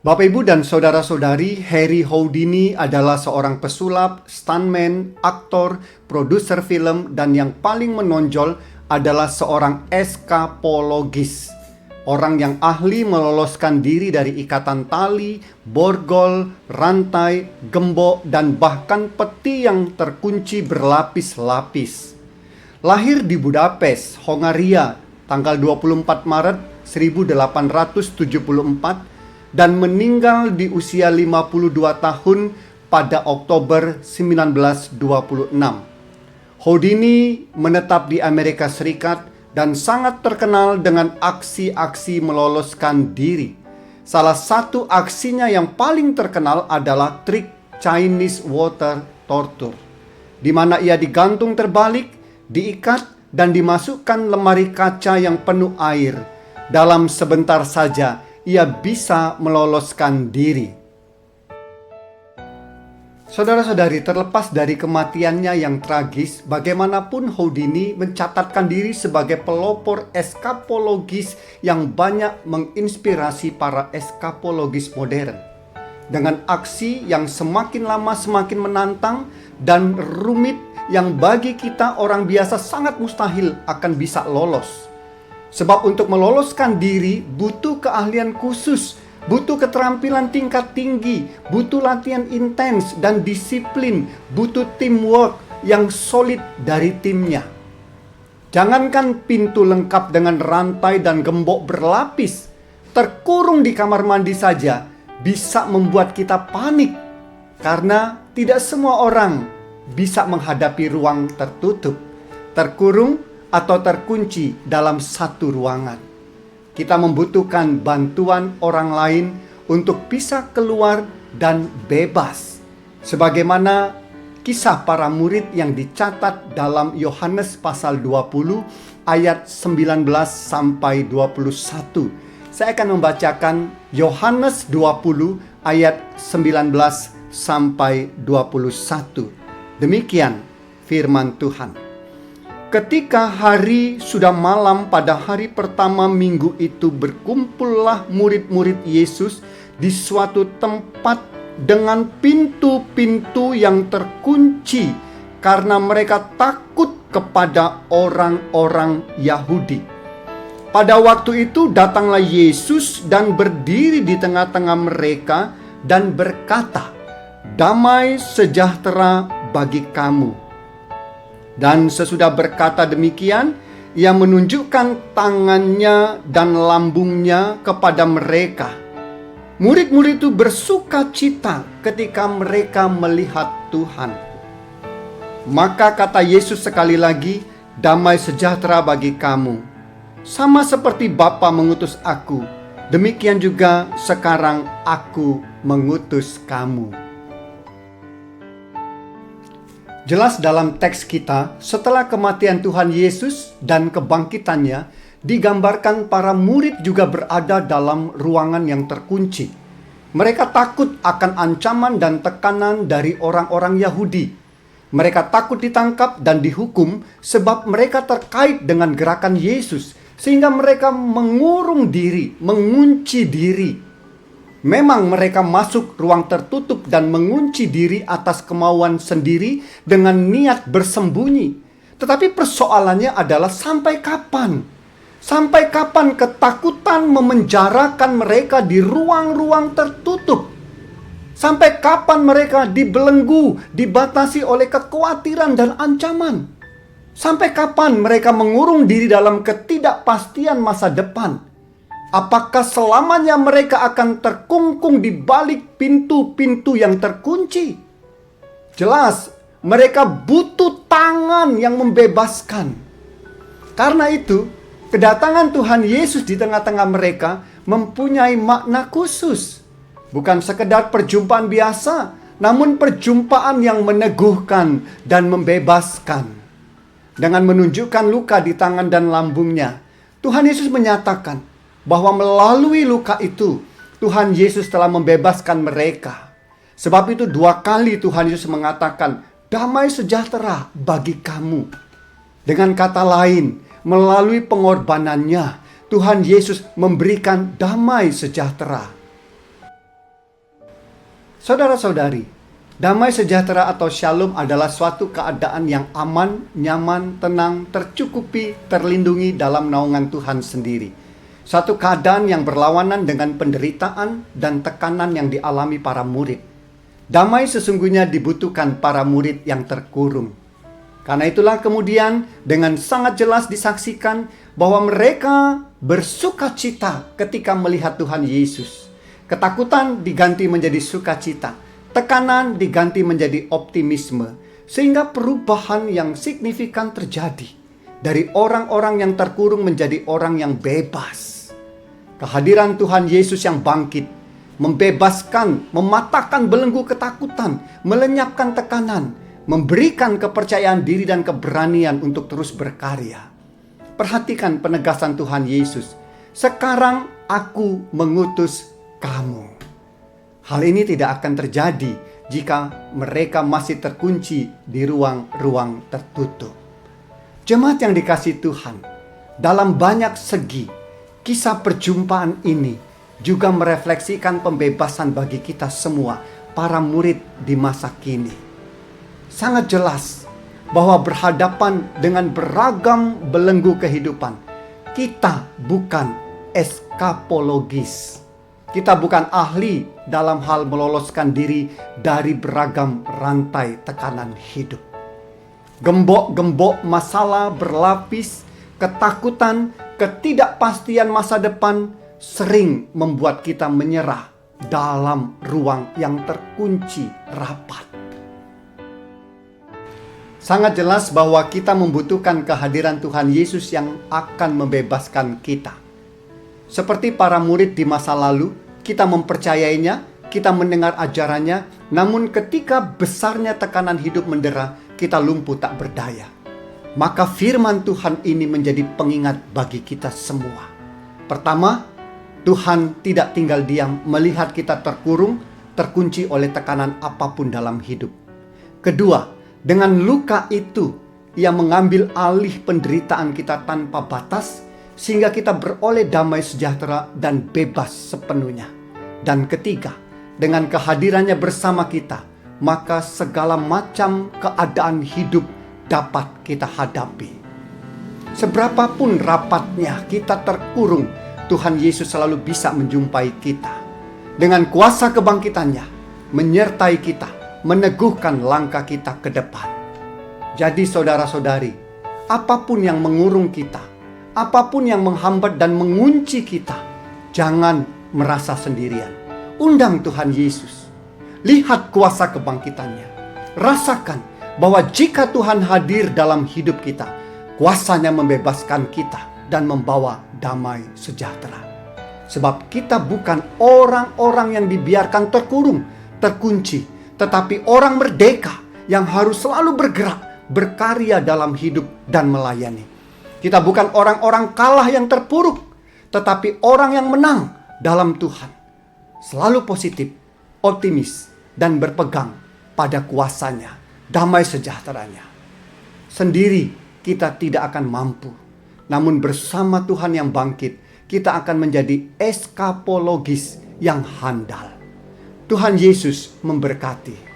Bapak, Ibu, dan saudara-saudari, Harry Houdini adalah seorang pesulap, stuntman, aktor, produser film, dan yang paling menonjol adalah seorang eskapologis. Orang yang ahli meloloskan diri dari ikatan tali, borgol, rantai, gembok, dan bahkan peti yang terkunci berlapis-lapis. Lahir di Budapest, Hongaria, tanggal 24 Maret 1874, dan meninggal di usia 52 tahun pada Oktober 1926. Houdini menetap di Amerika Serikat dan sangat terkenal dengan aksi-aksi meloloskan diri. Salah satu aksinya yang paling terkenal adalah trik Chinese water torture, di mana ia digantung terbalik, diikat, dan dimasukkan lemari kaca yang penuh air. Dalam sebentar saja ia bisa meloloskan diri. Saudara-saudari, terlepas dari kematiannya yang tragis, bagaimanapun Houdini mencatatkan diri sebagai pelopor eskapologis yang banyak menginspirasi para eskapologis modern. Dengan aksi yang semakin lama semakin menantang dan rumit yang bagi kita orang biasa sangat mustahil akan bisa lolos. Sebab untuk meloloskan diri butuh keahlian khusus, butuh keterampilan tingkat tinggi, butuh latihan intens dan disiplin, butuh teamwork yang solid dari timnya. Jangankan pintu lengkap dengan rantai dan gembok berlapis, terkurung di kamar mandi saja bisa membuat kita panik, karena tidak semua orang bisa menghadapi ruang tertutup, terkurung, atau terkunci dalam satu ruangan. Kita membutuhkan bantuan orang lain untuk bisa keluar dan bebas. Sebagaimana kisah para murid yang dicatat dalam Yohanes pasal 20 ayat 19 sampai 21. Saya akan membacakan Yohanes 20 ayat 19 sampai 21. Demikian firman Tuhan. Ketika hari sudah malam pada hari pertama minggu itu, berkumpullah murid-murid Yesus di suatu tempat dengan pintu-pintu yang terkunci karena mereka takut kepada orang-orang Yahudi. Pada waktu itu datanglah Yesus dan berdiri di tengah-tengah mereka dan berkata, "Damai sejahtera bagi kamu." Dan sesudah berkata demikian, ia menunjukkan tangannya dan lambungnya kepada mereka. Murid-murid itu bersuka cita ketika mereka melihat Tuhan. Maka kata Yesus sekali lagi, "Damai sejahtera bagi kamu. Sama seperti Bapa mengutus aku, demikian juga sekarang aku mengutus kamu." Jelas dalam teks kita, setelah kematian Tuhan Yesus dan kebangkitannya, digambarkan para murid juga berada dalam ruangan yang terkunci. Mereka takut akan ancaman dan tekanan dari orang-orang Yahudi. Mereka takut ditangkap dan dihukum sebab mereka terkait dengan gerakan Yesus, sehingga mereka mengurung diri, mengunci diri. Memang mereka masuk ruang tertutup dan mengunci diri atas kemauan sendiri dengan niat bersembunyi. Tetapi persoalannya adalah sampai kapan? Sampai kapan ketakutan memenjarakan mereka di ruang-ruang tertutup? Sampai kapan mereka dibelenggu, dibatasi oleh kekhawatiran dan ancaman? Sampai kapan mereka mengurung diri dalam ketidakpastian masa depan? Apakah selamanya mereka akan terkungkung di balik pintu-pintu yang terkunci? Jelas, mereka butuh tangan yang membebaskan. Karena itu, kedatangan Tuhan Yesus di tengah-tengah mereka mempunyai makna khusus. Bukan sekedar perjumpaan biasa, namun perjumpaan yang meneguhkan dan membebaskan. Dengan menunjukkan luka di tangan dan lambungnya, Tuhan Yesus menyatakan bahwa melalui luka itu Tuhan Yesus telah membebaskan mereka. Sebab itu 2 kali Tuhan Yesus mengatakan, "Damai sejahtera bagi kamu." Dengan kata lain, melalui pengorbanannya Tuhan Yesus memberikan damai sejahtera. Saudara-saudari, damai sejahtera atau shalom adalah suatu keadaan yang aman, nyaman, tenang, tercukupi, terlindungi dalam naungan Tuhan sendiri. Suatu keadaan yang berlawanan dengan penderitaan dan tekanan yang dialami para murid. Damai sesungguhnya dibutuhkan para murid yang terkurung. Karena itulah kemudian dengan sangat jelas disaksikan bahwa mereka bersukacita ketika melihat Tuhan Yesus. Ketakutan diganti menjadi sukacita. Tekanan diganti menjadi optimisme. Sehingga perubahan yang signifikan terjadi. Dari orang-orang yang terkurung menjadi orang yang bebas. Kehadiran Tuhan Yesus yang bangkit, membebaskan, mematahkan belenggu ketakutan, melenyapkan tekanan, memberikan kepercayaan diri dan keberanian untuk terus berkarya. Perhatikan penegasan Tuhan Yesus. Sekarang aku mengutus kamu. Hal ini tidak akan terjadi jika mereka masih terkunci di ruang-ruang tertutup. Jemaat yang dikasihi Tuhan, dalam banyak segi, kisah perjumpaan ini juga merefleksikan pembebasan bagi kita semua, para murid di masa kini. Sangat jelas bahwa berhadapan dengan beragam belenggu kehidupan, kita bukan eskapologis. Kita bukan ahli dalam hal meloloskan diri dari beragam rantai tekanan hidup. Gembok-gembok masalah berlapis, ketakutan, ketidakpastian masa depan sering membuat kita menyerah dalam ruang yang terkunci rapat. Sangat jelas bahwa kita membutuhkan kehadiran Tuhan Yesus yang akan membebaskan kita. Seperti para murid di masa lalu, kita mempercayainya, kita mendengar ajarannya, namun ketika besarnya tekanan hidup mendera, kita lumpuh tak berdaya. Maka firman Tuhan ini menjadi pengingat bagi kita semua. Pertama, Tuhan tidak tinggal diam melihat kita terkurung, terkunci oleh tekanan apapun dalam hidup. Kedua, dengan luka itu, Ia mengambil alih penderitaan kita tanpa batas, sehingga kita beroleh damai sejahtera dan bebas sepenuhnya. Dan ketiga, dengan kehadirannya bersama kita, maka segala macam keadaan hidup dapat kita hadapi. Seberapapun rapatnya kita terkurung, Tuhan Yesus selalu bisa menjumpai kita. Dengan kuasa kebangkitannya, menyertai kita, meneguhkan langkah kita ke depan. Jadi saudara-saudari, apapun yang mengurung kita, apapun yang menghambat dan mengunci kita, jangan merasa sendirian. Undang Tuhan Yesus. Lihat kuasa kebangkitannya. Rasakan bahwa jika Tuhan hadir dalam hidup kita, kuasanya membebaskan kita dan membawa damai sejahtera. Sebab kita bukan orang-orang yang dibiarkan terkurung, terkunci, tetapi orang merdeka yang harus selalu bergerak, berkarya dalam hidup dan melayani. Kita bukan orang-orang kalah yang terpuruk, tetapi orang yang menang dalam Tuhan. Selalu positif, optimis, dan berpegang pada kuasanya, damai sejahteranya. Sendiri kita tidak akan mampu. Namun bersama Tuhan yang bangkit, kita akan menjadi eskapologis yang handal. Tuhan Yesus memberkati.